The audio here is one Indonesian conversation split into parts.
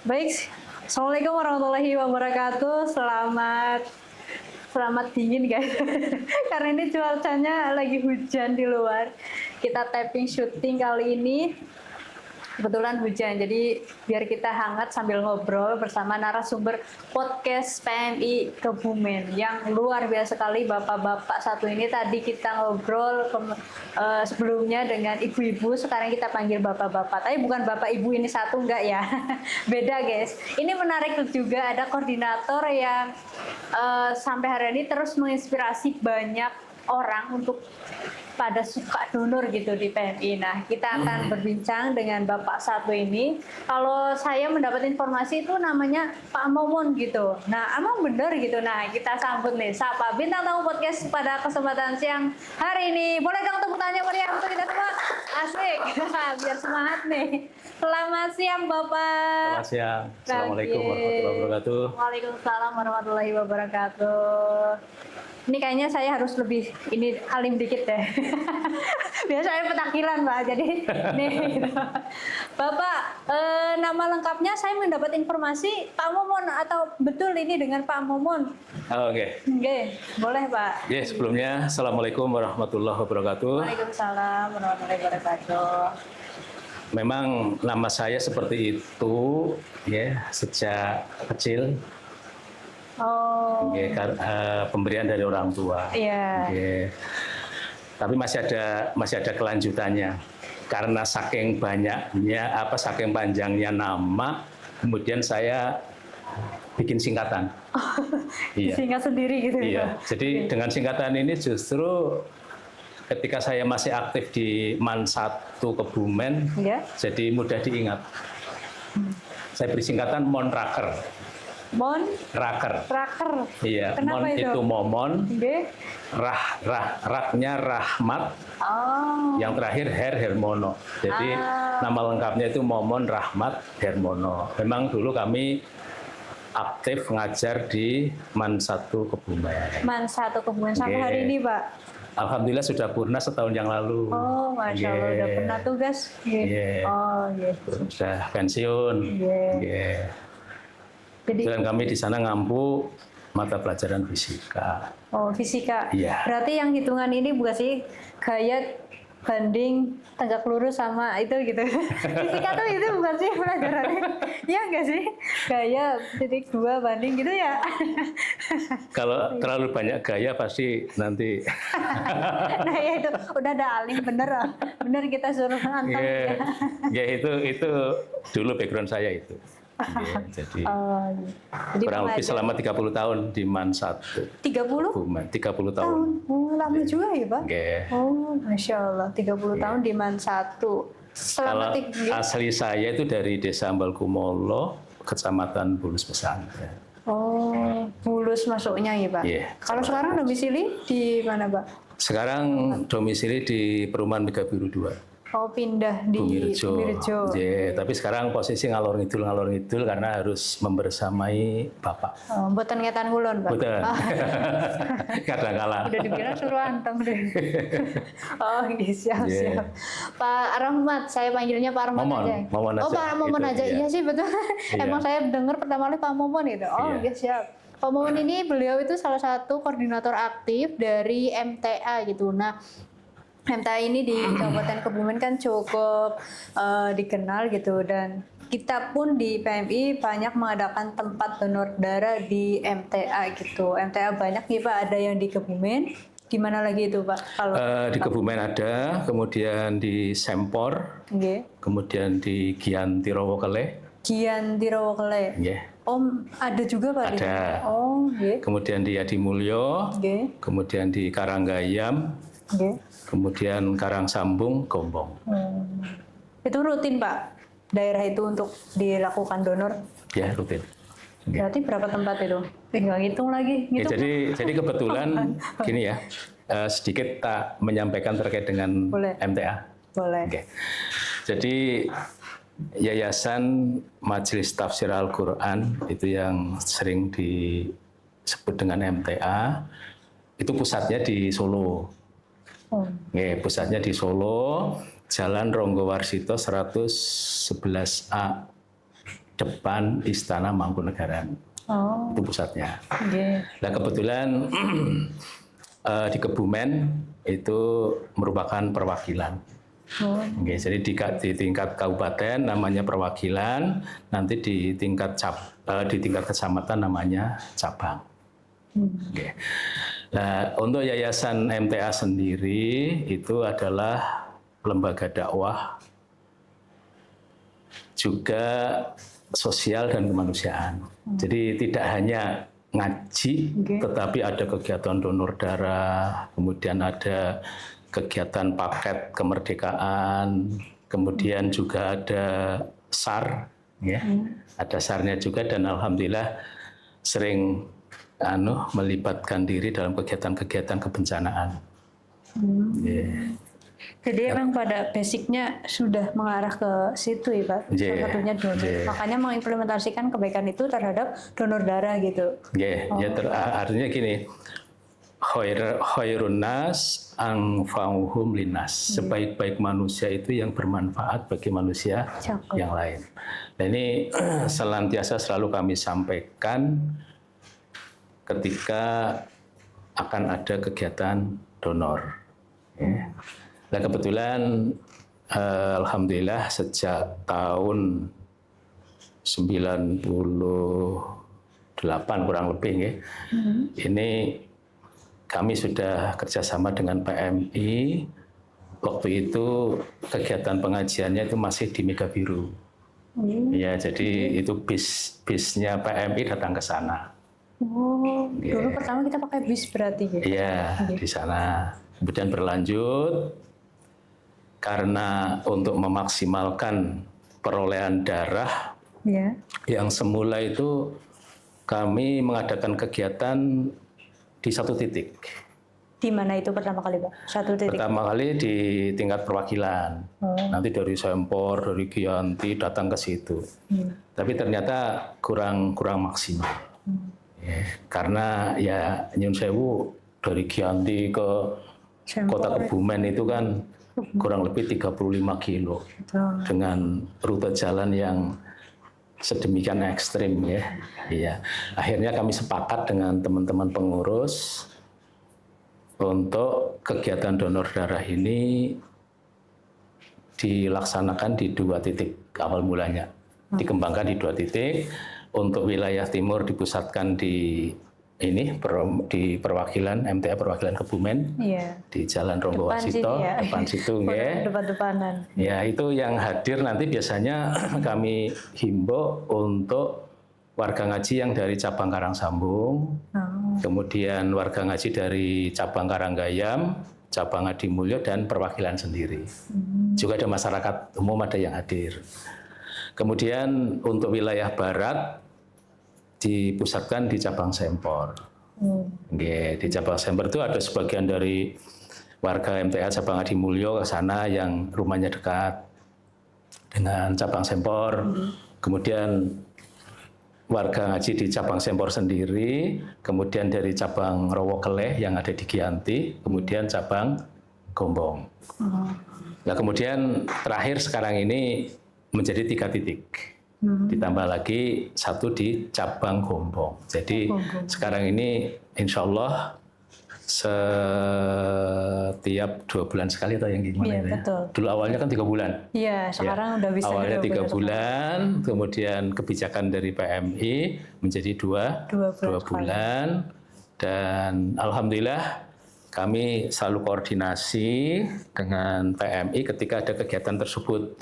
Baik, Assalamualaikum warahmatullahi wabarakatuh. Selamat dingin guys, karena ini cuacanya lagi hujan di luar. Kita tapping syuting kali ini kebetulan hujan, jadi biar kita hangat sambil ngobrol bersama narasumber podcast PMI Kebumen yang luar biasa sekali, bapak-bapak satu ini. Tadi kita ngobrol sebelumnya dengan ibu-ibu, sekarang kita panggil bapak-bapak. Tapi bukan bapak ibu ini satu, enggak ya, beda guys. Ini menarik juga, ada koordinator yang sampai hari ini terus menginspirasi banyak orang untuk pada suka donor gitu di PMI. Nah, kita akan berbincang dengan Bapak satu ini. Kalau saya mendapat informasi itu namanya Pak Momon gitu. Nah, emang bener gitu. Nah, kita sambut nih Sapa bintang tamu podcast pada kesempatan siang hari ini. Boleh dong tepuk tangan meriah untuk kita semua? Asik. Biar semangat nih. Selamat siang Bapak. Selamat siang. Assalamualaikum warahmatullahi wabarakatuh. Waalaikumsalam warahmatullahi wabarakatuh. Ini kayaknya saya harus lebih alim dikit deh. Biasanya petakilan Pak, jadi nih gitu. Bapak, nama lengkapnya saya mendapat informasi Pak Momon, atau betul ini dengan Pak Momon? Oke. Oke, boleh Pak. Ya, sebelumnya Assalamualaikum warahmatullahi wabarakatuh. Waalaikumsalam warahmatullahi wabarakatuh. Memang nama saya seperti itu ya sejak kecil. Oh. Pemberian dari orang tua. Iya. Tapi masih ada kelanjutannya. Karena saking panjangnya nama, kemudian saya bikin singkatan. Iya. Singkat sendiri gitu. Iya. Jadi dengan singkatan ini justru ketika saya masih aktif di MAN 1 Kebumen, jadi mudah diingat. Saya beri singkatan Monraker. Raker. Iya, Kenapa Mon itu Momon. Raknya Rahmat. Yang terakhir Hermono. Jadi nama lengkapnya itu Momon Rahmat Hermono. Memang dulu kami aktif ngajar di MAN 1 Kebumen. MAN 1 Kebumen sampai hari ini, Pak? Alhamdulillah sudah purna setahun yang lalu. Oh, Masya Allah, udah pernah tugas. Oh, sudah pensiun. Jadi kami di sana ngampu mata pelajaran fisika. Oh, fisika. Iya. Berarti yang hitungan ini bukan sih gaya banding tegak lurus sama itu gitu. Fisika tuh itu bukan sih pelajarannya? Iya enggak sih? Gaya titik 2 banding gitu ya. Kalau terlalu banyak gaya pasti nanti. Nah ya itu udah ada alim bener kita suruh nonton. Ya itu dulu background saya itu. Jadi kurang lebih selama 30 tahun di MAN 1. 30? 30 tahun. Lama juga ya Pak? Oh, Masya Allah, 30 tahun di MAN 1. Kalau asli saya itu dari Desa Ambalkumolo, Kecamatan Bulus Pesantren. Oh, Bulus masuknya ya Pak? Kalau sekarang domisili di mana Pak? Sekarang domisili di Perumahan Mega Biru 2. Oh, pindah di Bumirjo. Tapi sekarang posisi ngalor ngidul karena harus membersamai Bapak. Oh, mboten ngetan kulon, Pak. Betul. Kadang-kala. Udah dibilang suruh anteng deh. Oh, siap. Pak Rahmat, saya panggilnya Pak Rahmat aja. Momon aja. Oh, Pak Momon aja. Iya sih, betul. Emang saya dengar pertama kali Pak Momon itu. Oh, siap. Pak Momon ini beliau itu salah satu koordinator aktif dari MTA gitu. Nah, MTA ini di Kabupaten Kebumen kan cukup dikenal gitu, dan kita pun di PMI banyak mengadakan tempat donor darah di MTA gitu. MTA banyak nih Pak, ada yang di Kebumen. Di mana lagi itu Pak? Kalau di Kebumen ada, kemudian di Sempor, kemudian di Giantirowokele. Om ada juga Pak? Ada. Oh, kemudian di Adimulyo, kemudian di Karanggayam. Kemudian Karangsambung, Gombong. Itu rutin Pak, daerah itu untuk dilakukan donor? Ya, rutin. Berarti berapa tempat itu? Tinggal ngitung lagi. Jadi kebetulan gini ya, sedikit tak menyampaikan terkait dengan MTA. Boleh. Jadi Yayasan Majelis Tafsir Al-Quran itu yang sering disebut dengan MTA, itu pusatnya di Solo. Pusatnya di Solo, Jalan Ronggo Warsito 111A. depan Istana Mangkunegaran. Oh. Itu pusatnya. Okay. Nah kebetulan di Kebumen itu merupakan perwakilan. Oh. Okay, jadi di tingkat kabupaten namanya perwakilan, nanti di tingkat kecamatan namanya cabang. Okay. Nah, untuk Yayasan MTA sendiri itu adalah lembaga dakwah juga sosial dan kemanusiaan. Jadi tidak hanya ngaji, tetapi ada kegiatan donor darah, kemudian ada kegiatan paket kemerdekaan, kemudian juga ada SAR, ya, ada SAR-nya juga, dan alhamdulillah sering melibatkan diri dalam kegiatan-kegiatan kebencanaan. Yeah. Jadi emang pada basicnya sudah mengarah ke situ ya Pak, salah satunya donor. Makanya mengimplementasikan kebaikan itu terhadap donor darah gitu. Artinya gini, khairun nas anfa'uhum linnas. Sebaik-baik manusia itu yang bermanfaat bagi manusia yang lain. Dan ini senantiasa selalu kami sampaikan ketika akan ada kegiatan donor. Ya. Nah kebetulan alhamdulillah sejak tahun 98 kurang lebih ya, ini kami sudah kerjasama dengan PMI. Waktu itu kegiatan pengajiannya itu masih di Mega Biru. Ya, jadi itu bisnya PMI datang ke sana. Oh, dulu pertama kita pakai bis berarti ya? Iya, di sana. Kemudian berlanjut, karena untuk memaksimalkan perolehan darah, yang semula itu kami mengadakan kegiatan di satu titik. Di mana itu pertama kali Pak? Satu titik? Pertama kali di tingkat perwakilan. Nanti dari Sempor, dari Giyanti datang ke situ. Tapi ternyata kurang maksimal. Ya, karena ya nyun sewu dari Giyanti ke Kota Kebumen itu kan kurang lebih 35 kilo. Dengan rute jalan yang sedemikian ekstrim ya. Iya. Akhirnya kami sepakat dengan teman-teman pengurus untuk kegiatan donor darah ini dilaksanakan di 2 titik awal mulanya. Dikembangkan di 2 titik. Untuk wilayah timur dipusatkan di di perwakilan MTA perwakilan Kebumen, di Jalan Ronggo Wasito, depan situ ya. Depan-depanan. Ya, itu yang hadir nanti biasanya kami himbau untuk warga ngaji yang dari cabang Karangsambung, kemudian warga ngaji dari cabang Karanggayam, cabang Adimulyo, dan perwakilan sendiri. Juga ada masyarakat umum ada yang hadir. Kemudian untuk wilayah barat dipusatkan di cabang Sempor. Di cabang Sempor itu ada sebagian dari warga MTA cabang Adimulyo ke sana yang rumahnya dekat dengan cabang Sempor. Kemudian warga ngaji di cabang Sempor sendiri, kemudian dari cabang Rowo Keleh yang ada di Giyanti, kemudian cabang Gombong. Nah kemudian terakhir sekarang ini menjadi 3 titik. Ditambah lagi 1 di cabang Gombong. Jadi sekarang ini insya Allah setiap 2 bulan sekali atau yang gimana ya? Betul. Dulu awalnya kan 3 bulan. Iya, sekarang udah bisa. Awalnya 3 bulan, kemudian kebijakan dari PMI menjadi 2 bulan. Dan alhamdulillah kami selalu koordinasi dengan PMI ketika ada kegiatan tersebut.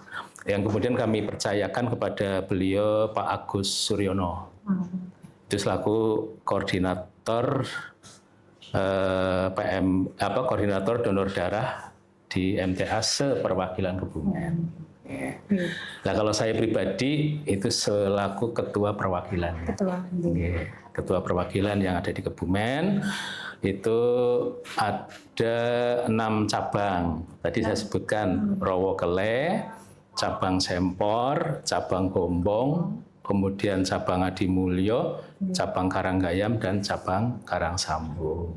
Yang kemudian kami percayakan kepada beliau Pak Agus Suryono. Itu selaku koordinator koordinator donor darah di MTA seperwakilan Kebumen. Nah kalau saya pribadi itu selaku ketua perwakilan. Ketua perwakilan yang ada di Kebumen itu ada 6 cabang. Tadi saya sebutkan Rowo Keleh, cabang Sempor, cabang Gombong, kemudian cabang Adimulyo, cabang Karanggayam, dan cabang Karangsambung.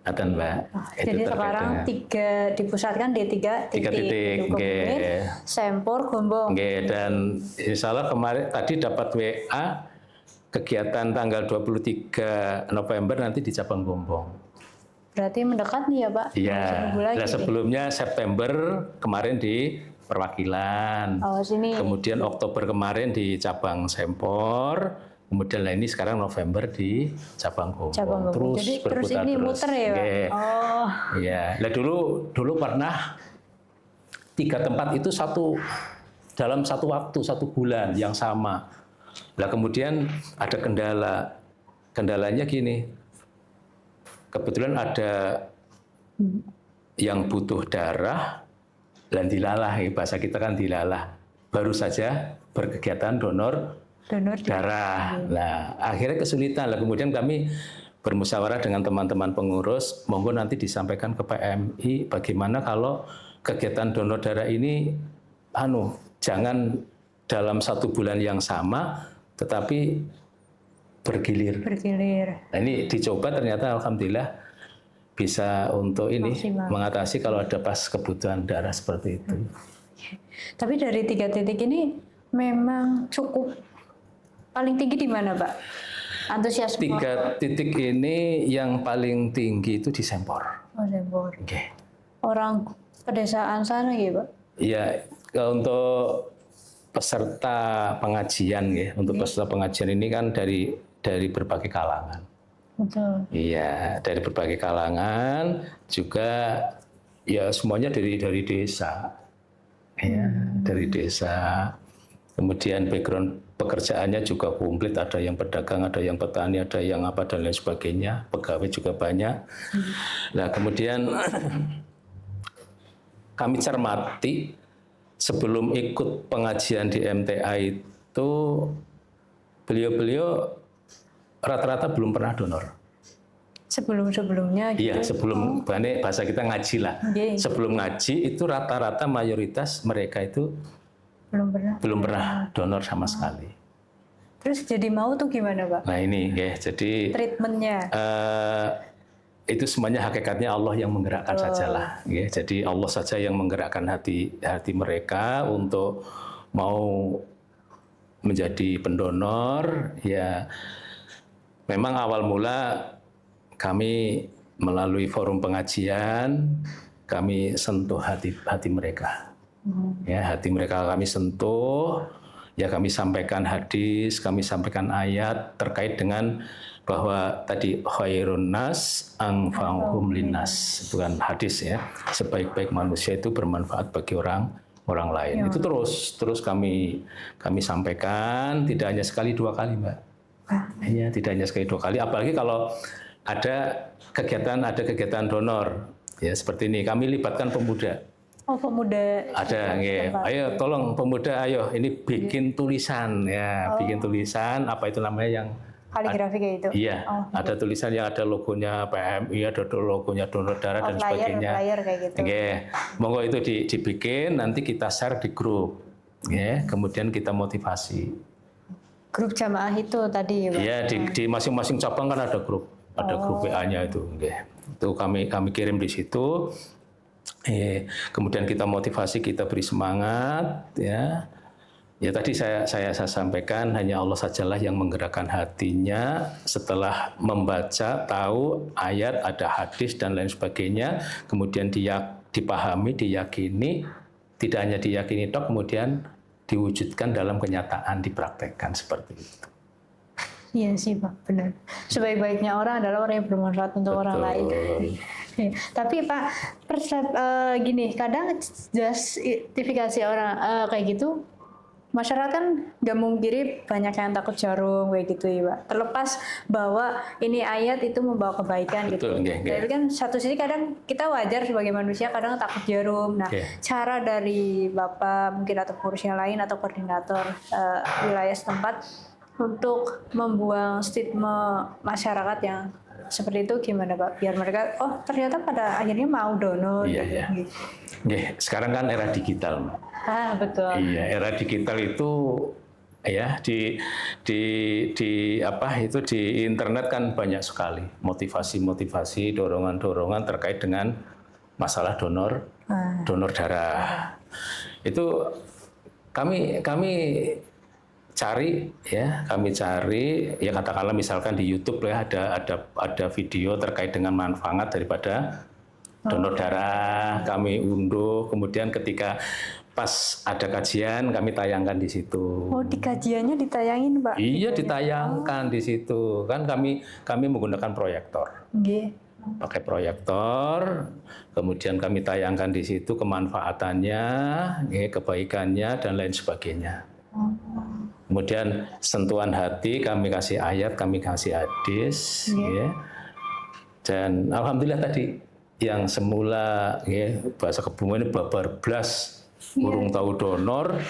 Aten, Mbak. Itu Jadi terkait sekarang dengan 3 dipusatkan di 3 tiga titik, Kebumen, Sempor, Gombong. dan insya Allah kemarin tadi dapat WA kegiatan tanggal 23 November nanti di cabang Gombong. Berarti mendekat nih ya Pak? Iya, Seminggu lagi nah, nih. sebelumnya September kemarin di perwakilan, Oh sini. kemudian Oktober kemarin di cabang Sempor, kemudian ini sekarang November di cabang Gombong. Cabang Gombong. Terus Jadi terus berputar ini terus. muter ya Pak? Nggih. Oh. Iya, nah dulu pernah 3 tempat itu dalam satu waktu 1 bulan yang sama. Nah kemudian ada kendalanya gini, kebetulan ada yang butuh darah dan dilalah, bahasa kita kan dilalah, baru saja berkegiatan donor darah. Nah akhirnya kesulitan lah, kemudian kami bermusyawarah dengan teman-teman pengurus, monggo nanti disampaikan ke PMI bagaimana kalau kegiatan donor darah ini jangan dalam 1 bulan yang sama, tetapi bergilir. Nah, ini dicoba ternyata alhamdulillah bisa untuk ini maksimal. Mengatasi kalau ada pas kebutuhan darah seperti itu. Tapi dari 3 titik ini memang cukup paling tinggi di mana Pak? Antusiasme. 3 titik ini yang paling tinggi itu di Sempor. Oh Sempor. Okay. Orang pedesaan sana gitu Pak? Iya, untuk peserta pengajian ya, untuk peserta pengajian ini kan dari berbagai kalangan. Betul. Iya, dari berbagai kalangan, juga ya semuanya dari desa. Ya, dari desa. Kemudian background pekerjaannya juga komplit, ada yang pedagang, ada yang petani, ada yang apa dan lain sebagainya, pegawai juga banyak. Nah, kemudian kami cermati sebelum ikut pengajian di MTA itu beliau-beliau rata-rata belum pernah donor. Sebelum-sebelumnya gitu? Iya, sebelum bahasa kita ngaji lah. Okay. Sebelum ngaji itu rata-rata mayoritas mereka itu belum pernah donor sama sekali. Terus jadi mau tuh gimana Pak? Nah ini ya, jadi treatmentnya. Itu semuanya hakikatnya Allah yang menggerakkan sajalah. Ya, jadi Allah saja yang menggerakkan hati mereka untuk mau menjadi pendonor. Ya, memang awal mula kami melalui forum pengajian kami sentuh hati mereka. Ya, hati mereka kami sentuh. Ya, kami sampaikan hadis, kami sampaikan ayat terkait dengan bahwa tadi khairun nas anfa'uhum linnas, itu kan hadis ya, sebaik-baik manusia itu bermanfaat bagi orang lain. Ya. Itu terus kami sampaikan, tidak hanya sekali 2 kali Mbak. Ya, tidak hanya sekali 2 kali, apalagi kalau ada kegiatan donor ya seperti ini, kami libatkan pemuda. Oh pemuda. Ada, ya. Ayo tolong pemuda, ayo ini bikin tulisan ya, bikin tulisan apa itu namanya yang kaligrafi kayak itu. Iya, ada tulisan yang ada logonya PMI, ada logonya donor darah dan sebagainya. Flyer kayak gitu. Oke, monggo itu dibikin, nanti kita share di grup, ya. Kemudian kita motivasi. Grup jamaah itu tadi, Pak. Iya, di masing-masing cabang kan ada grup WA-nya itu. Itu kami kirim di situ. Kemudian kita motivasi, kita beri semangat, ya. Ya tadi saya sampaikan hanya Allah sajalah yang menggerakkan hatinya setelah membaca tahu ayat, ada hadis dan lain sebagainya, kemudian dia dipahami, diyakini, tidak hanya diyakini tok, kemudian diwujudkan dalam kenyataan, dipraktekkan seperti itu. Iya sih Pak, benar. Sebaik-baiknya orang adalah orang yang bermanfaat untuk orang lain. Tapi Pak, gini, kadang justifikasi orang kayak gitu, masyarakat kan nggak mungkiri banyak yang takut jarum kayak gitu ya Pak. Terlepas bahwa ini ayat itu membawa kebaikan. Betul, gitu. Tapi kan satu sisi kadang kita wajar sebagai manusia kadang takut jarum. Nah, cara dari Bapak mungkin atau pengurus yang lain atau koordinator wilayah setempat untuk membuang stigma masyarakat yang seperti itu gimana Pak? Biar mereka ternyata pada akhirnya mau donor. Iya. Sekarang kan era digital. Betul. Iya, era digital itu ya di apa itu di internet kan banyak sekali motivasi dorongan terkait dengan masalah donor darah. Itu kami cari ya katakanlah misalkan di YouTube ya ada video terkait dengan manfaat daripada donor darah, kami unduh, kemudian ketika pas ada kajian kami tayangkan di situ. Oh, di kajiannya ditayangin, Pak? Iya, ditayangkan di situ. Kan kami menggunakan proyektor. Nggih. Pakai proyektor, kemudian kami tayangkan di situ kemanfaatannya, kebaikannya dan lain sebagainya. Kemudian sentuhan hati kami kasih ayat, kami kasih hadis, ya. Dan alhamdulillah tadi yang semula bahasa Kebumen babar blas urung tahu donor,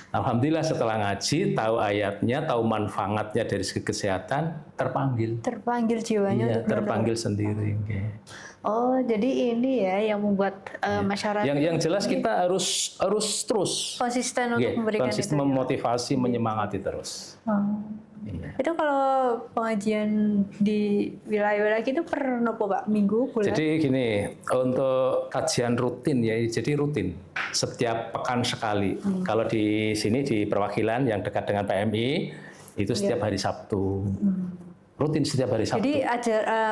alhamdulillah setelah ngaji tahu ayatnya, tahu manfaatnya dari segi kesehatan, terpanggil jiwanya, untuk terpanggil sendiri. Oh, jadi ini ya yang membuat masyarakat. Yang jelas kita harus terus konsisten untuk memberikan konsisten itu. memotivasi, menyemangati terus. Iya. Itu kalau pengajian di wilayah-wilayah itu per nopo, Pak? Minggu, bulan? Jadi gini, untuk kajian rutin ya, jadi rutin setiap pekan sekali. Kalau di sini di perwakilan yang dekat dengan PMI itu setiap hari Sabtu. Rutin setiap hari Sabtu. Jadi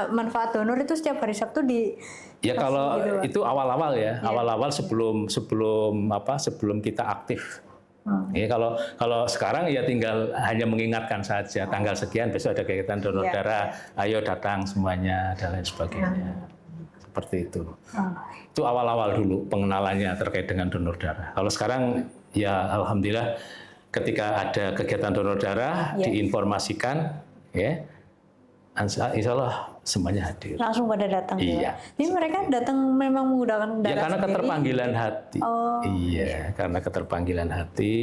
manfaat donor itu setiap hari Sabtu di. Ya kalau gitu, itu awal-awal ya, awal-awal sebelum kita aktif. Ya, kalau sekarang ya tinggal hanya mengingatkan saja tanggal sekian besok ada kegiatan donor darah, ayo datang semuanya dan lain sebagainya. Seperti itu. Itu awal-awal dulu pengenalannya terkait dengan donor darah. Kalau sekarang ya alhamdulillah ketika ada kegiatan donor darah diinformasikan ya. Insya Allah semuanya hadir. Langsung pada datang. Iya. Jadi mereka datang memang menggunakan darah ya karena sendiri. keterpanggilan hati. Oh. Iya, karena keterpanggilan hati,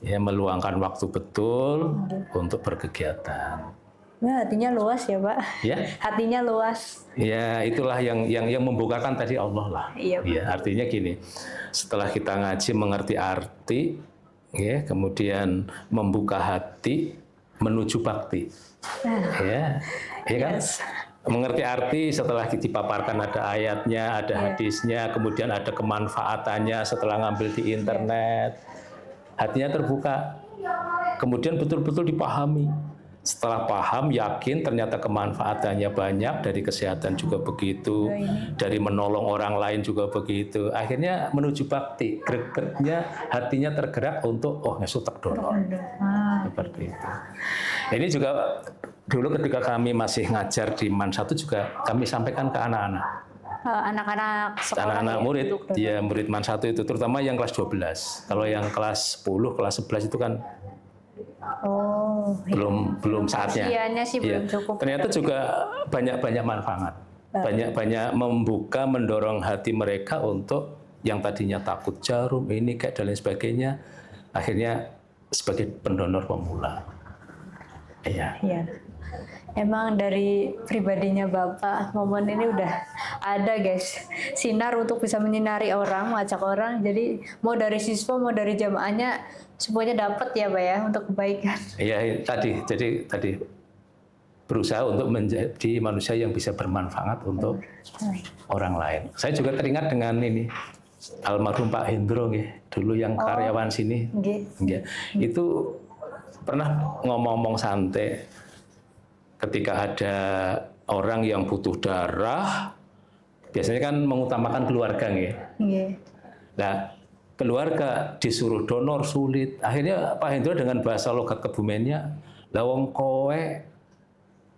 ya meluangkan waktu betul untuk berkegiatan. Ya, hatinya luas ya, Pak. Ya. Hatinya luas. Ya, itulah yang membukakan tadi Allah lah. Iya. Ya, artinya gini, setelah kita ngaji mengerti arti, ya, kemudian membuka hati menuju bakti. Ya kan? Mengerti arti setelah dipaparkan ada ayatnya, ada hadisnya, kemudian ada kemanfaatannya setelah ngambil di internet, hatinya terbuka, kemudian betul-betul dipahami. Setelah paham, yakin ternyata kemanfaatannya banyak, dari kesehatan juga begitu, dari menolong orang lain juga begitu. Akhirnya menuju bakti, gregetnya hatinya tergerak untuk ngesutak donor. Seperti itu. Ini juga dulu ketika kami masih ngajar di MAN 1 juga kami sampaikan ke anak-anak. Anak-anak sekolah. Anak-anak murid, ya murid MAN 1 itu, terutama yang kelas 12. Kalau yang kelas 10, kelas 11 itu kan belum saatnya. Usianya sih belum cukup. Ternyata juga banyak manfaat. Banyak membuka, mendorong hati mereka untuk yang tadinya takut jarum, ini kayak dan lain sebagainya. Akhirnya sebagai pendonor pemula. Iya. Emang dari pribadinya Bapak, momen ini udah ada guys, sinar untuk bisa menyinari orang, mengajak orang. Jadi mau dari siswa, mau dari jamaahnya, semuanya dapat ya Pak ya untuk kebaikan. Iya, jadi tadi berusaha untuk menjadi manusia yang bisa bermanfaat untuk orang lain. Saya juga teringat dengan ini almarhum Pak Hendro dulu yang karyawan sini. Itu pernah ngomong-ngomong santai. Ketika ada orang yang butuh darah, biasanya kan mengutamakan keluarga, Nah, keluarga disuruh donor sulit. Akhirnya Pak Hendro dengan bahasa logat Kebumennya, "Lah wong kowe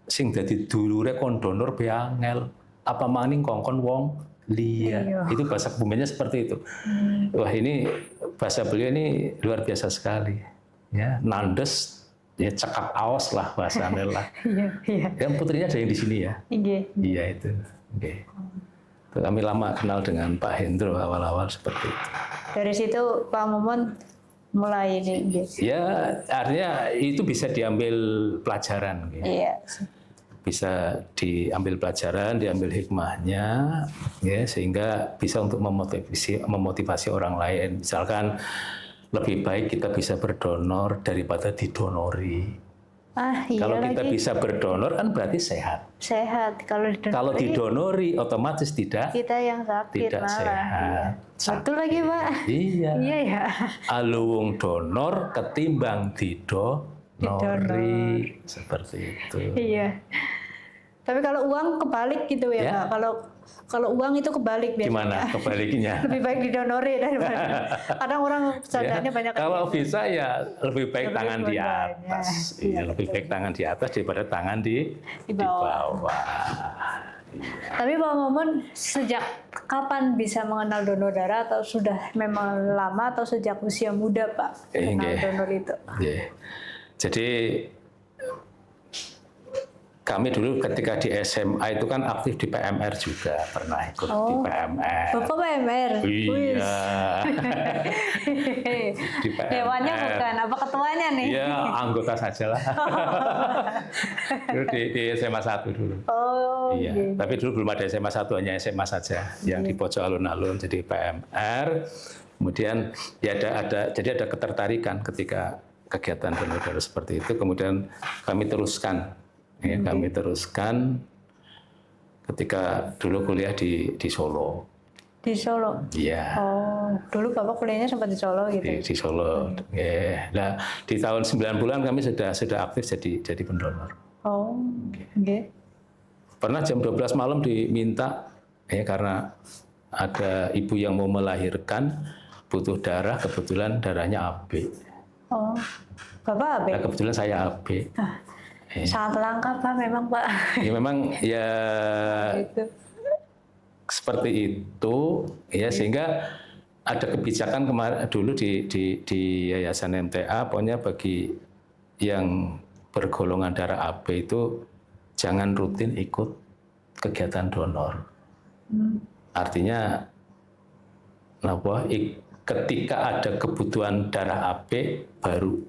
sing dadi dulure kon donor be angel, apa maning kongkon wong liya." Itu bahasa Kebumennya seperti itu. Wah, ini bahasa beliau ini luar biasa sekali. Ya, nandes. Ya cekap aos lah bahasanya lah. Yang putrinya ada yang di sini ya. Iya itu. Kami lama kenal dengan Pak Hendro awal-awal seperti itu. Dari situ Pak Momon mulai ini. Ya artinya itu bisa diambil pelajaran. Iya. Bisa diambil pelajaran, diambil hikmahnya, ya sehingga bisa untuk memotivasi orang lain. Misalkan lebih baik kita bisa berdonor daripada didonori. Iya Kalau kita lagi. bisa berdonor kan berarti sehat. Sehat. Kalau Didonori otomatis tidak kita yang sakit malah. sehat. Betul lagi, Pak. Iya. Iya ya. Aluwung donor ketimbang didonori. Seperti itu. Iya. Tapi kalau uang kebalik gitu ya, Ya. Pak. Kalau uang itu kebalik biasanya. Gimana kebaliknya? Lebih baik didonori daripada. Kadang orang bercandanya banyak. Kalau bisa ya lebih baik Lebih tangan di dua-duanya. atas. Iya, lebih baik tangan di atas daripada tangan di bawah. Tapi Pak Momon sejak kapan bisa mengenal donor darah, atau sudah memang lama atau sejak usia muda Pak kenal donor itu? Iya. Jadi kami dulu ketika di SMA itu kan aktif di PMR juga, pernah ikut di PMR. Bapak PMR? Iya. Di PMR. Dewannya bukan, apa ketuanya nih? Iya, anggota saja lah. Dulu di SMA 1 dulu. Oh, iya. Gitu. Tapi dulu belum ada SMA 1, hanya SMA saja yang di pojok alun-alun, jadi PMR. Kemudian ya jadi ada ketertarikan ketika kegiatan donor darah seperti itu. Kemudian kami teruskan. Ya, kami teruskan ketika dulu kuliah di Solo. Di Solo? Iya. Oh, dulu Bapak kuliahnya sempat di Solo gitu? Di Solo. Ya. Nah, di tahun 90-an kami sudah aktif jadi pendonor. Oh, oke. Pernah jam 12 malam diminta, ya karena ada ibu yang mau melahirkan, butuh darah, kebetulan darahnya AB. Oh, Bapak AB? Nah, kebetulan saya AB. Sangat langka Pak, memang Pak. Ya memang ya Gitu. seperti itu ya, sehingga ada kebijakan kemarin dulu di Yayasan MTA, pokoknya bagi yang bergolongan darah AB itu jangan rutin ikut kegiatan donor. Artinya ketika ada kebutuhan darah AB baru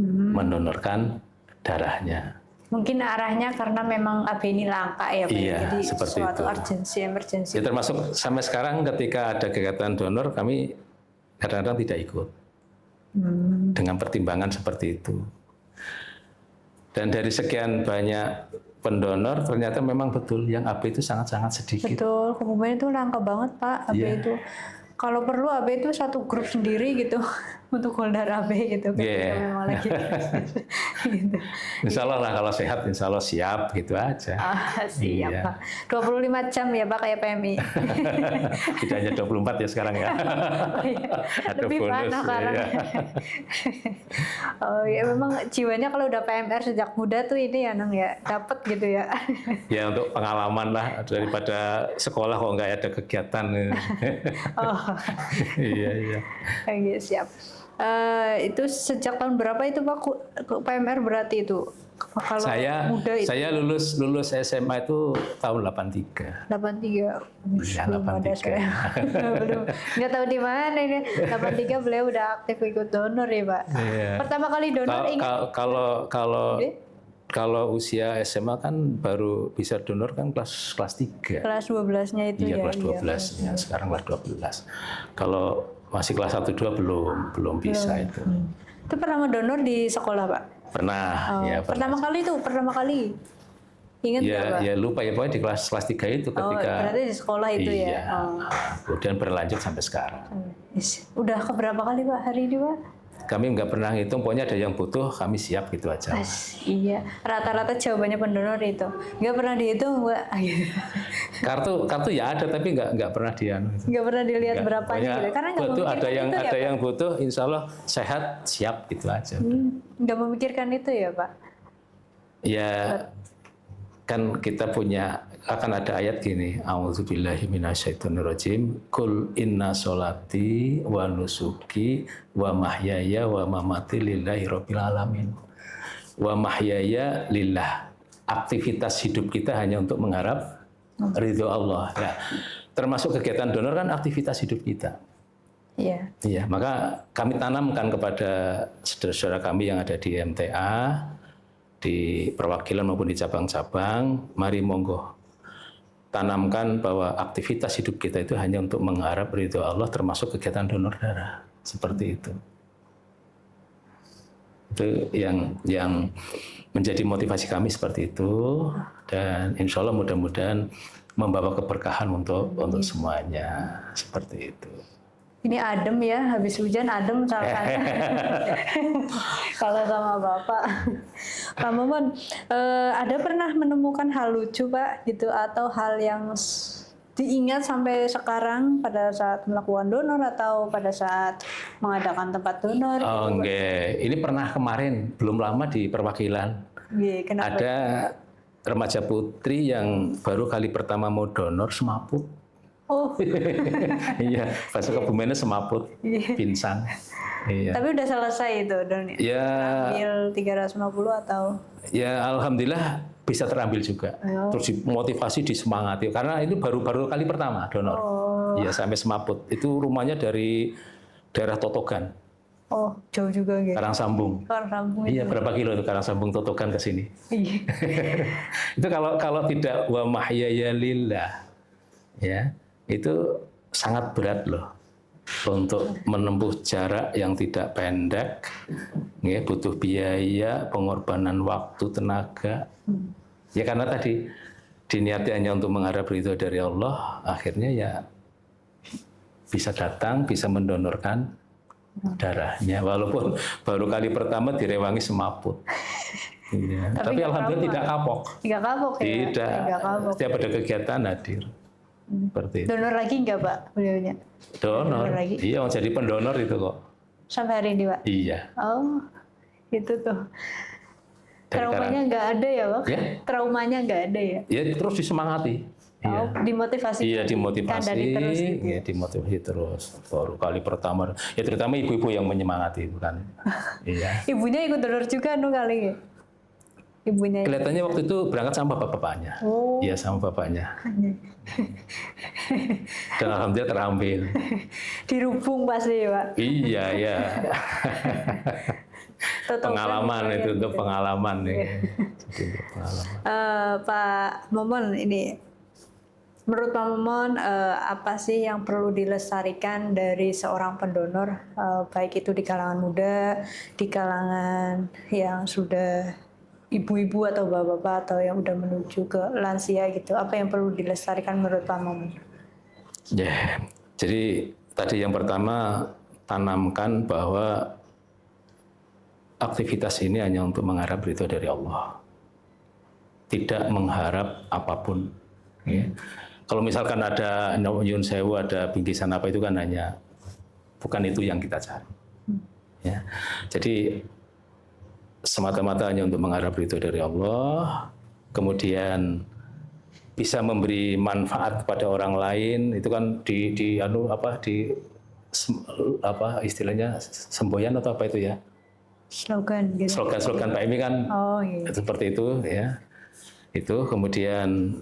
mendonorkan darahnya. Mungkin arahnya karena memang AB ini langka ya Pak. Iya, Jadi seperti suatu itu. emergency. Ya, termasuk sampai sekarang ketika ada kegiatan donor kami kadang-kadang tidak ikut. Dengan pertimbangan seperti itu. Dan dari sekian banyak pendonor ternyata memang betul yang AB itu sangat-sangat sedikit. Betul, kemudian itu langka banget Pak AB itu. Kalau perlu AB itu satu grup sendiri gitu untuk holdar AB gitu. Iya. Memang lagi. Gitu. Insya Allah lah kalau sehat, insya Allah siap gitu aja. Siap Iya. Pak. 25 jam ya Pak kayak PMI. Tidak hanya 24 ya sekarang ya. Ada Lebih bonus. panas sekarang. Ya. Oh ya memang jiwanya kalau udah PMR sejak muda tuh ini ya Nang ya, dapat gitu ya. Ya untuk pengalaman lah daripada sekolah kok nggak ada kegiatan. Oh. Iya. Oke, siap. Itu sejak tahun berapa itu Pak PMR berarti itu? Kalau muda itu. Saya lulus SMA itu tahun 83. 83. Ya, Belum ada 83. saya. Belum. Nggak tahu di mana ini. 83 beliau udah aktif ikut donor ya Pak. Iya. Pertama kali donor Kalau usia SMA kan baru bisa donor kan kelas 3. Kelas 12-nya itu Iya, ya. kelas 12-nya. Sekarang kelas 12. Kalau masih kelas 1 2 belum bisa itu. Itu pernah mendonor di sekolah, Pak? Pernah, ya pernah. Pertama kali. Ingat nggak, Pak? Ya lupa ya, pokoknya di kelas 3 itu ketika berarti di sekolah itu iya, ya. kemudian berlanjut sampai sekarang. Udah keberapa kali Pak hari ini Pak? Kami nggak pernah ngitung, pokoknya ada yang butuh, kami siap gitu aja. Iya, rata-rata jawabannya pendonor itu. Nggak pernah dihitung, Mbak. Kartu ya ada, tapi nggak pernah Nggak pernah dilihat berapanya gitu. Karena nggak butuh, memikirkan ada yang butuh, insya Allah sehat, siap gitu aja. Nggak memikirkan itu ya, Pak? Ya, kan kita akan ada ayat gini, a'udzubillahi minasyaitonirrajim, qul inna sholati wa nusuki wa mahyaya wa mamati lillahi rabbil alamin. Wa mahyaya lillah. Aktivitas hidup kita hanya untuk mengharap ridho Allah. Ya. Termasuk kegiatan donor kan aktivitas hidup kita. Iya. Iya, maka kami tanamkan kepada saudara-saudara kami yang ada di MTA, di perwakilan maupun di cabang-cabang, mari monggo tanamkan bahwa aktivitas hidup kita itu hanya untuk mengharap ridho Allah, termasuk kegiatan donor darah. seperti itu. Itu yang menjadi motivasi kami seperti itu, dan insya Allah mudah-mudahan membawa keberkahan untuk semuanya seperti itu. Ini adem ya, habis hujan adem rasanya. Kalau sama Bapak. Pak Momon, ada pernah menemukan hal lucu Pak gitu, atau hal yang diingat sampai sekarang pada saat melakukan donor atau pada saat mengadakan tempat donor? Oh enggak, ini pernah kemarin belum lama di perwakilan. Kenapa? Ada remaja putri yang baru kali pertama mau donor semaput. Oh. Iya, bahasa Kebumennya semaput, pingsan. Iya. Tapi udah selesai itu donornya? Ya. Ambil 350 atau? Ya alhamdulillah bisa terambil juga. Terus dimotivasi, disemangati karena itu baru kali pertama donor. Iya, sampai semaput. Itu rumahnya dari daerah Totogan. Oh, jauh juga gitu. Karangsambung. Karangsambung. Iya, berapa kilo itu Karangsambung Totogan ke sini? Iya. Itu kalau tidak wa mahyaya lillah, ya, itu sangat berat loh untuk menempuh jarak yang tidak pendek, ya, butuh biaya, pengorbanan waktu, tenaga. Ya karena tadi diniati hanya untuk mengharap ridho dari Allah, akhirnya ya bisa datang, bisa mendonorkan darahnya, walaupun baru kali pertama direwangi semaput. Iya. Tapi alhamdulillah tidak kapok. Tidak kapok ya? Tidak. Kapok. Setiap ada kegiatan hadir. Seperti itu. Donor lagi enggak Pak beliaunya? Donor lagi? Iya, jadi pendonor itu kok. Sampai hari ini Pak? Iya. Oh, itu tuh. Traumanya nggak ada ya Pak? Ya? Traumanya nggak ada ya? Ya terus disemangati. Oh, dimotivasi. Iya, dimotivasi. Terus, gitu. Iya, dimotivasi terus. Baru kali pertama, ya terutama ibu-ibu yang menyemangati, bukan? Iya. Ibunya ikut donor juga kali ya? Ibunya. Kelihatannya waktu itu berangkat sama bapak-bapaknya. Oh. Iya, sama bapaknya. Dan alhamdulillah terambil. Dirubung pasti ya Pak? Iya, iya. Pengalaman itu untuk pengalaman nih. Pak Momon, ini menurut Pak Momon apa sih yang perlu dilestarikan dari seorang pendonor, baik itu di kalangan muda, di kalangan yang sudah ibu-ibu atau bapak-bapak atau yang udah menuju ke lansia gitu, apa yang perlu dilestarikan menurut Pak Momon? Ya, jadi tadi yang pertama tanamkan bahwa aktivitas ini hanya untuk mengharap ridho dari Allah, tidak mengharap apapun. Ya. Kalau misalkan ada nyun sewu, ada bingkisan apa itu kan hanya bukan itu yang kita cari. Ya. Jadi semata-mata hanya untuk mengharap ridho dari Allah, kemudian bisa memberi manfaat kepada orang lain, itu kan istilahnya semboyan atau apa itu ya? Slogan gitu. Slogan Pak Emi kan seperti itu ya. Itu kemudian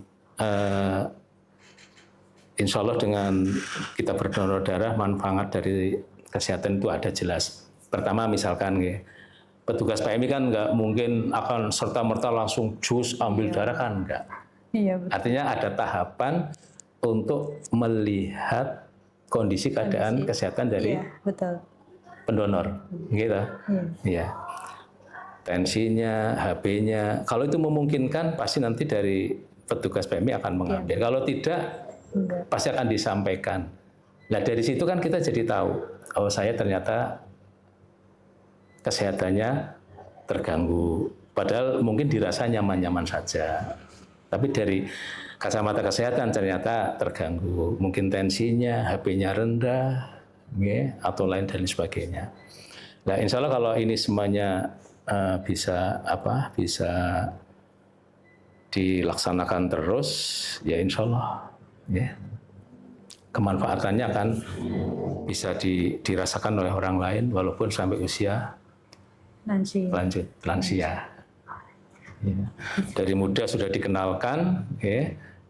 insya Allah dengan kita berdonor darah, manfaat dari kesehatan itu ada jelas. Pertama misalkan petugas PMI kan nggak mungkin akan serta-merta langsung jus ambil darah kan enggak. Iya, betul. Artinya ada tahapan untuk melihat kondisi keadaan kesehatan dari pendonor, gitu. Iya. Tensinya, HB-nya, kalau itu memungkinkan pasti nanti dari petugas PMI akan mengambil. Kalau tidak, pasti akan disampaikan. Nah dari situ kan kita jadi tahu, oh saya ternyata kesehatannya terganggu. Padahal mungkin dirasa nyaman-nyaman saja. Tapi dari kacamata kesehatan ternyata terganggu. Mungkin tensinya, HB-nya rendah, atau lain dan sebagainya. Nah insya Allah kalau ini semuanya bisa dilaksanakan terus, ya insya Allah kemanfaatannya akan bisa dirasakan oleh orang lain walaupun sampai usia lansia. Ya. Dari muda sudah dikenalkan,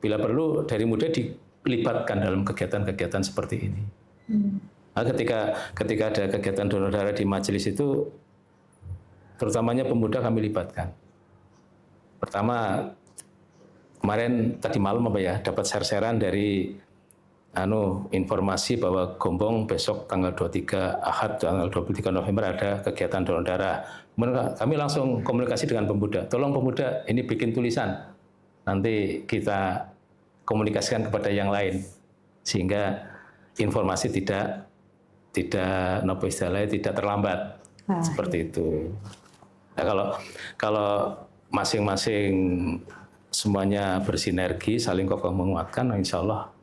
bila perlu dari muda dilibatkan dalam kegiatan-kegiatan seperti ini. Nah, ketika ada kegiatan donor darah di majelis itu, terutamanya pemuda kami libatkan. Pertama, kemarin tadi malam dapat share-sharean dari informasi bahwa Gombong besok tanggal 23 Ahad tanggal 23 November ada kegiatan donor darah. Kemudian kami langsung komunikasi dengan pemuda. Tolong pemuda ini bikin tulisan. Nanti kita komunikasikan kepada yang lain sehingga informasi tidak terlambat. Seperti itu. Nah, kalau masing-masing semuanya bersinergi, saling kokoh menguatkan, insya Allah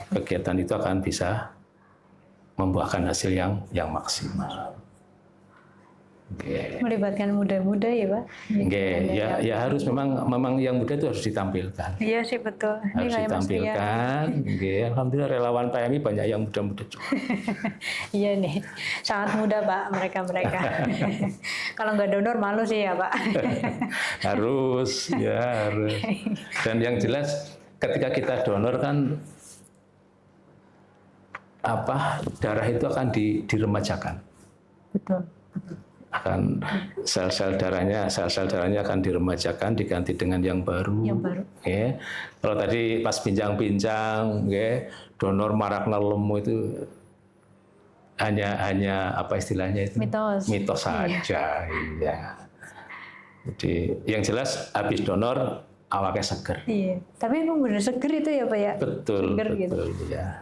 kegiatan itu akan bisa membuahkan hasil yang maksimal. Okay. Melibatkan muda-muda ya Pak? Ya harus memang yang muda itu harus ditampilkan. Iya sih betul. Harus ditampilkan. Alhamdulillah relawan PMI banyak yang muda-muda juga. Iya nih, sangat muda Pak mereka. Kalau nggak donor malu sih ya Pak. harus. Dan yang jelas ketika kita donor kan darah itu akan diremajakan. Betul. Akan sel-sel darahnya akan diremajakan, diganti dengan yang baru. Ya. Kalau tadi pas bincang-bincang, donor marakna lemu itu hanya apa istilahnya itu? Mitos saja. Iya. Jadi yang jelas habis donor awalnya seger. Iya. Tapi emang benar seger itu ya Pak ya? Betul. Seger betul gitu. Ya.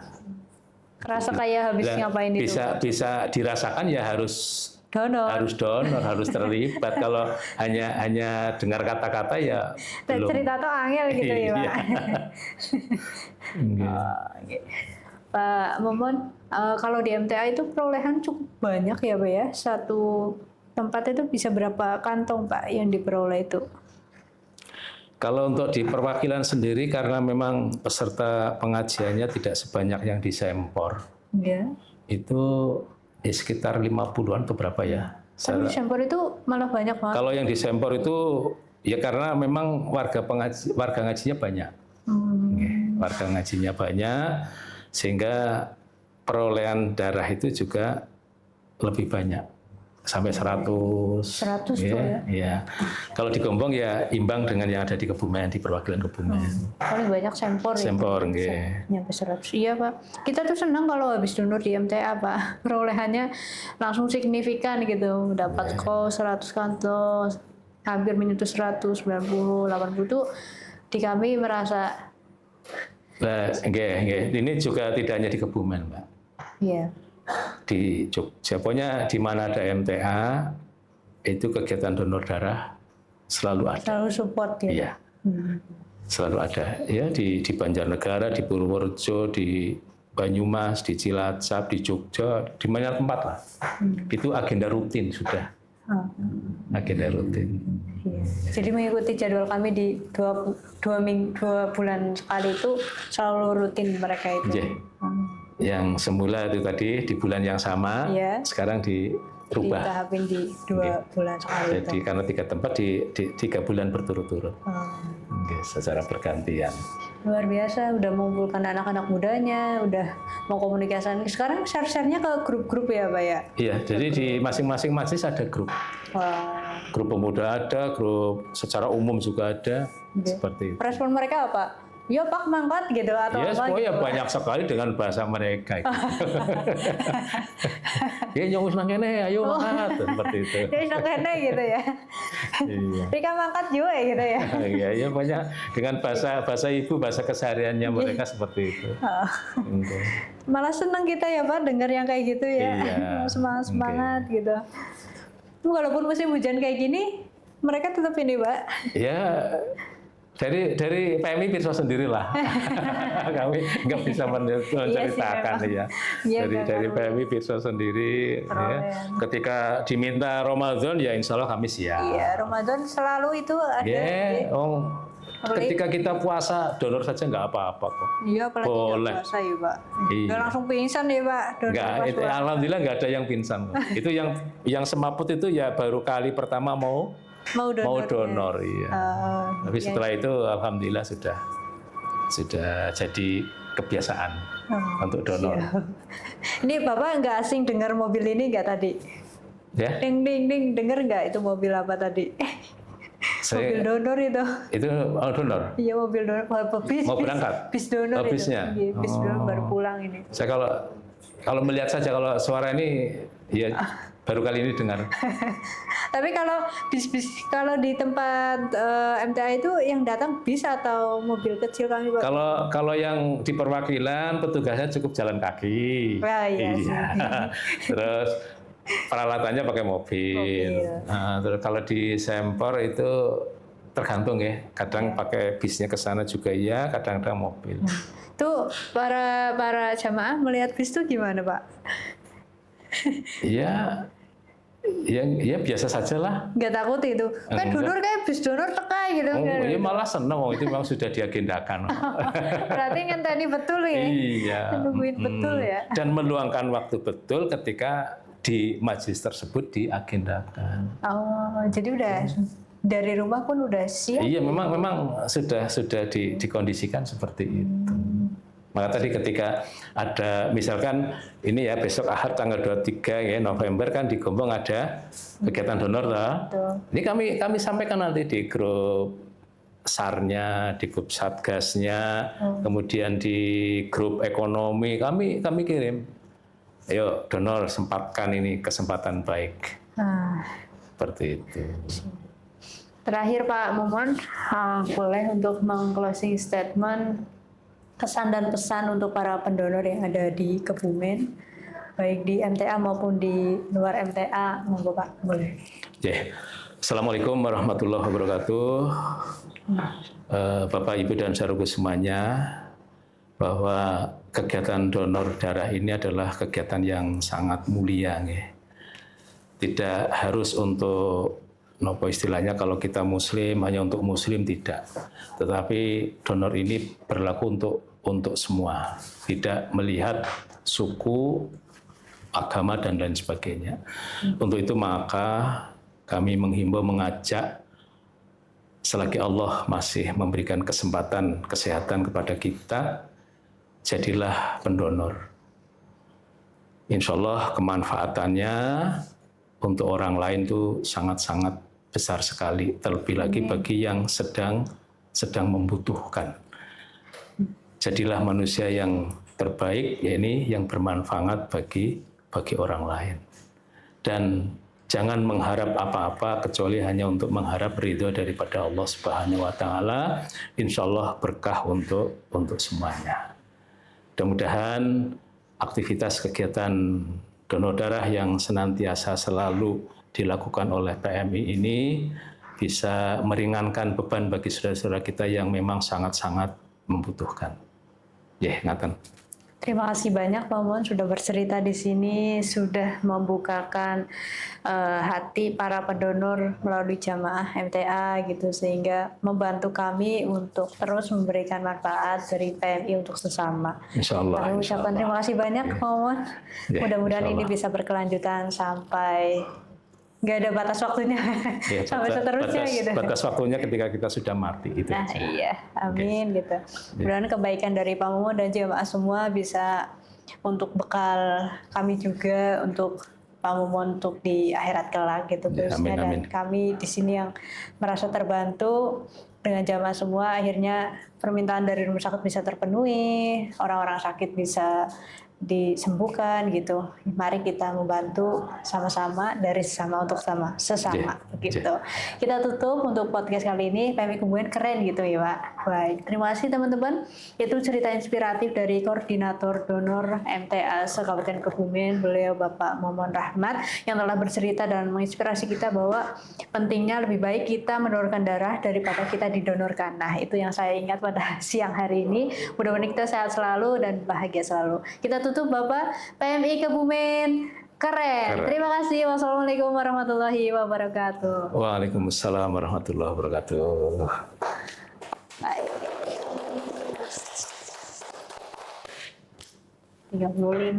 Kerasa kayak habis ngapain itu? Bisa dirasakan ya harus donor, harus terlibat. Kalau hanya dengar kata-kata ya belum. Cerita tuh angel gitu ya Pak. Pak Momon, kalau di MTA itu perolehan cukup banyak ya Pak ya? Satu tempat itu bisa berapa kantong Pak yang diperoleh itu? Kalau untuk di perwakilan sendiri karena memang peserta pengajiannya tidak sebanyak yang di Sempor. Ya. Itu sekitar 50-an atau berapa ya? Tapi di Sempor itu malah banyak banget. Kalau yang di Sempor itu ya karena memang warga ngajinya banyak. Warga ngajinya banyak sehingga perolehan darah itu juga lebih banyak. Sampai 100 ya. Kalau di Gombong ya imbang dengan yang ada di Kebumen, di perwakilan Kebumen. Paling banyak Sempor nggih. Nyampe 100. Iya Pak. Kita tuh senang kalau habis donor di MTA Pak. Perolehannya langsung signifikan gitu. Dapat kos 100 kantong, hampir menyentuh 100, 90, 80 tuh di kami merasa. Nah, ini juga tidak hanya di Kebumen, Mbak. Iya. Di Jogja, pokoknya di mana ada MTA itu kegiatan donor darah selalu ada. Selalu support ya. Iya. Selalu ada ya di Banjarnegara, di Purworejo, di Banyumas, di Cilacap, di Jogja, di banyak tempat lah. Itu agenda rutin sudah. Agenda rutin. Iya. Jadi mengikuti jadwal kami di dua bulan sekali itu selalu rutin mereka itu. Yeah. Yang semula itu tadi di bulan yang sama, sekarang dirubah. Ditahapin di 2 bulan sekali. Jadi karena 3 tempat di 3 bulan berturut-turut. Secara bergantian. Luar biasa, udah mengumpulkan anak-anak mudanya, udah mau komunikasi. Sekarang share-nya ke grup-grup ya Pak ya? Iya, jadi di masing-masing majlis ada grup. Grup pemuda ada, grup secara umum juga ada, seperti itu. Respon mereka apa? Ya Pak mangkat gitu atau ya, apa? Ya banyak sekali dengan bahasa mereka. Gitu. Ya nyong nang kene, ayo mangkat seperti itu. Ya nang kene gitu ya. Iya. Rika mangkat juga gitu ya. Iya, banyak dengan bahasa ibu, bahasa kesehariannya mereka seperti itu. Malah senang kita ya Pak dengar yang kayak gitu ya. Iya. Semangat gitu. Walaupun musim hujan kayak gini, mereka tetap ini Pak. Ya. Dari PMI Pirsa sendirilah. Kami nggak bisa menceritakan ya. Dari PMI Pirsa sendiri. Ya. Ketika diminta Ramadan ya insya Allah kami siap. Iya, Ramadan selalu itu ada. Ketika kita puasa donor saja nggak apa-apa kok. Iya, apalagi puasa ya Pak. Nggak langsung pingsan ya Pak. Alhamdulillah nggak ada yang pingsan. Itu yang semaput itu ya baru kali pertama mau donor iya. Tapi setelah itu alhamdulillah sudah jadi kebiasaan untuk donor. Ini Bapak nggak asing dengar mobil ini nggak tadi? Ya. Ding ding ding, dengar nggak itu mobil apa tadi? Mobil donor itu. Itu donor. Iya, mobil donor. Bis, Mau berangkat? Bis donor itu. Bisnya. Iya, bis donor baru pulang ini. Saya kalau melihat saja, kalau suara ini ya baru kali ini dengar. Tapi kalau bis kalau di tempat MTA itu yang datang bis atau mobil kecil kami Pak? Kalau yang di perwakilan petugasnya cukup jalan kaki. Wah, iya. Terus peralatannya pakai mobil. Nah, terus kalau di Sempor itu tergantung ya. Kadang pakai bisnya ke sana juga iya, kadang-kadang mobil. Itu para jamaah melihat bis itu gimana Pak? Ya biasa saja lah. Nggak takut itu? Kan donor kayak bis donor teka gitu. Ya malah seneng, itu memang sudah diagendakan. Berarti ngenteni betul ya? Iya. Nungguin betul ya? Dan meluangkan waktu betul ketika di majelis tersebut diagendakan. Oh, jadi udah dari rumah pun udah siap? Iya, memang sudah dikondisikan seperti itu. Maka tadi ketika ada misalkan ini ya besok Ahad tanggal 23 ya November kan di Gombong ada kegiatan donor lah. Ini kami sampaikan nanti di grup SAR-nya, di grup Satgasnya, kemudian di grup ekonomi kami kirim. Ayo donor, sempatkan ini kesempatan baik. Seperti itu. Terakhir Pak Momon, boleh untuk meng-closing statement kesan dan pesan untuk para pendonor yang ada di Kebumen, baik di MTA maupun di luar MTA, monggo Pak, boleh. Assalamualaikum warahmatullahi wabarakatuh. Bapak, Ibu, dan saudaraku semuanya, bahwa kegiatan donor darah ini adalah kegiatan yang sangat mulia. Tidak harus untuk nopo istilahnya kalau kita muslim hanya untuk muslim, tidak, tetapi donor ini berlaku untuk semua, tidak melihat suku, agama, dan lain sebagainya. Untuk itu maka kami menghimbau, mengajak, selagi Allah masih memberikan kesempatan kesehatan kepada kita, jadilah pendonor. Insya Allah kemanfaatannya untuk orang lain itu sangat-sangat besar sekali, terlebih lagi bagi yang sedang membutuhkan. Jadilah manusia yang terbaik, yakni yang bermanfaat bagi orang lain. Dan jangan mengharap apa-apa kecuali hanya untuk mengharap ridho daripada Allah Subhanahu wa taala. Insya Allah berkah untuk semuanya. Mudah-mudahan aktivitas kegiatan donor darah yang senantiasa selalu dilakukan oleh PMI ini bisa meringankan beban bagi saudara-saudara kita yang memang sangat-sangat membutuhkan. Ngaten. Terima kasih banyak Pak Momon sudah bercerita di sini, sudah membukakan hati para pendonor melalui jamaah MTA gitu, sehingga membantu kami untuk terus memberikan manfaat dari PMI untuk sesama. Insyaallah. Kami ucapkan terima kasih banyak Pak Momon. Mudah-mudahan ini bisa berkelanjutan sampai nggak ada batas waktunya, sampai seterusnya gitu. Batas waktunya ketika kita sudah mati gitu. Nah iya, amin gitu. Mudah-mudahan kebaikan dari Pak Momon dan jemaah semua bisa untuk bekal kami juga, untuk Pak Momon untuk di akhirat kelak gitu terusnya. Dan kami di sini yang merasa terbantu dengan jamaah semua, akhirnya permintaan dari rumah sakit bisa terpenuhi, orang-orang sakit bisa disembuhkan gitu. Mari kita membantu sama-sama dari sesama untuk sesama begitu. Kita tutup untuk podcast kali ini. PMI Kebumen keren gitu ya Pak. Baik, terima kasih teman-teman. Itu cerita inspiratif dari Koordinator Donor MTA Kabupaten Kebumen, beliau Bapak Momon Rahmat, yang telah bercerita dan menginspirasi kita bahwa pentingnya lebih baik kita mendonorkan darah daripada kita didonorkan. Nah, itu yang saya ingat pada siang hari ini. Mudah-mudahan kita sehat selalu dan bahagia selalu. Kita tutup Bapak, PMI Kebumen keren. Terima kasih. Wassalamualaikum warahmatullahi wabarakatuh. Waalaikumsalam warahmatullahi wabarakatuh. Baik. 35